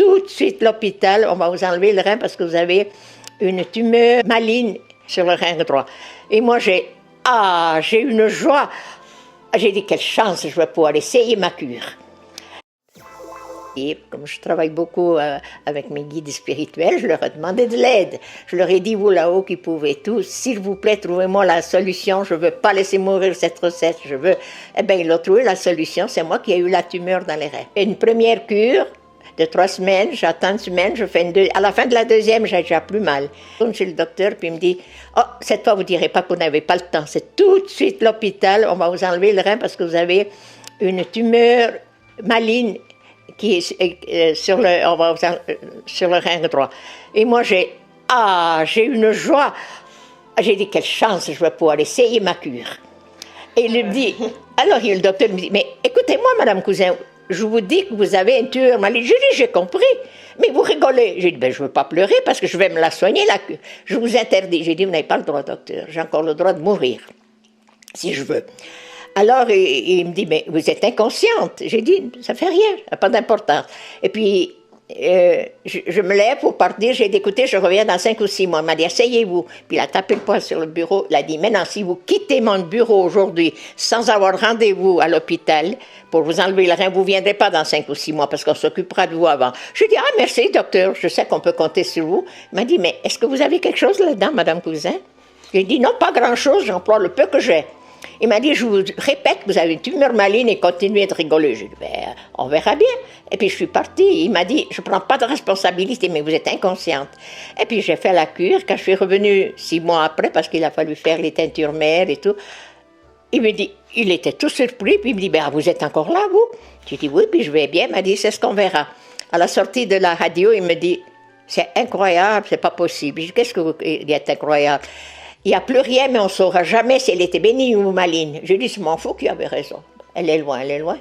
tout de suite l'hôpital, on va vous enlever le rein parce que vous avez une tumeur maligne sur le rein droit. Et moi, j'ai eu une joie. J'ai dit, quelle chance, je vais pouvoir essayer ma cure. Et comme je travaille beaucoup avec mes guides spirituels, je leur ai demandé de l'aide. Je leur ai dit, vous là-haut qui pouvez tout, s'il vous plaît, trouvez-moi la solution. Je ne veux pas laisser mourir cette recette. Je veux. Eh bien, ils ont trouvé la solution. C'est moi qui ai eu la tumeur dans les reins. Une première cure de 3 semaines, j'attends une semaine, je fais à la fin de la deuxième, j'ai déjà plus mal. Je tourne chez le docteur, puis il me dit, oh, cette fois, vous ne direz pas que vous n'avez pas le temps. C'est tout de suite l'hôpital, on va vous enlever le rein parce que vous avez une tumeur maligne qui est sur le rein droit. Et moi, j'ai eu une joie. J'ai dit, quelle chance, je vais pouvoir essayer ma cure. Et il me dit, alors le docteur me dit, mais écoutez-moi, Madame Cousin, je vous dis que vous avez une tumeur maligne. Je dis, j'ai compris, mais vous rigolez. J'ai dit, ben, je ne veux pas pleurer parce que je vais me la soigner, la cure. Je vous interdis. J'ai dit, vous n'avez pas le droit, docteur. J'ai encore le droit de mourir, si je veux. Alors, il me dit, mais vous êtes inconsciente. J'ai dit, ça fait rien, ça n'a pas d'importance. Et puis, je me lève pour partir. J'ai dit, écoutez, je reviens dans 5 ou 6 mois. Il m'a dit, asseyez-vous. Puis il a tapé le poing sur le bureau. Il a dit, maintenant, si vous quittez mon bureau aujourd'hui sans avoir rendez-vous à l'hôpital pour vous enlever le rein, vous ne viendrez pas dans 5 ou 6 mois parce qu'on s'occupera de vous avant. J'ai dit, ah, merci, docteur, je sais qu'on peut compter sur vous. Il m'a dit, mais est-ce que vous avez quelque chose là-dedans, Madame Cousin? J'ai dit, non, pas grand-chose, j'emploie le peu que j'ai. Il m'a dit, je vous répète, vous avez une tumeur maligne et continuez de rigoler. J'ai dit, ben, on verra bien. Et puis je suis partie. Il m'a dit, je ne prends pas de responsabilité, mais vous êtes inconsciente. Et puis j'ai fait la cure. Quand je suis revenue 6 mois après, parce qu'il a fallu faire les teintures mères et tout, il me dit, il était tout surpris, puis il me dit, ben, vous êtes encore là, vous? J'ai dit, oui, puis je vais bien. Il m'a dit, c'est ce qu'on verra. À la sortie de la radio, il me dit, c'est incroyable, c'est pas possible. J'ai dit, qu'est-ce que vous dites incroyable? Il n'y a plus rien, mais on ne saura jamais si elle était bénigne ou maligne. Je dis, je m'en fous qu'il avait raison. Elle est loin, elle est loin.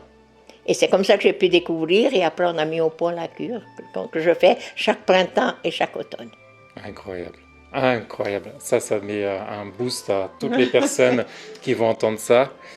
Et c'est comme ça que j'ai pu découvrir, et après on a mis au point la cure que je fais chaque printemps et chaque automne. Incroyable, incroyable. Ça met un boost à toutes les personnes qui vont entendre ça.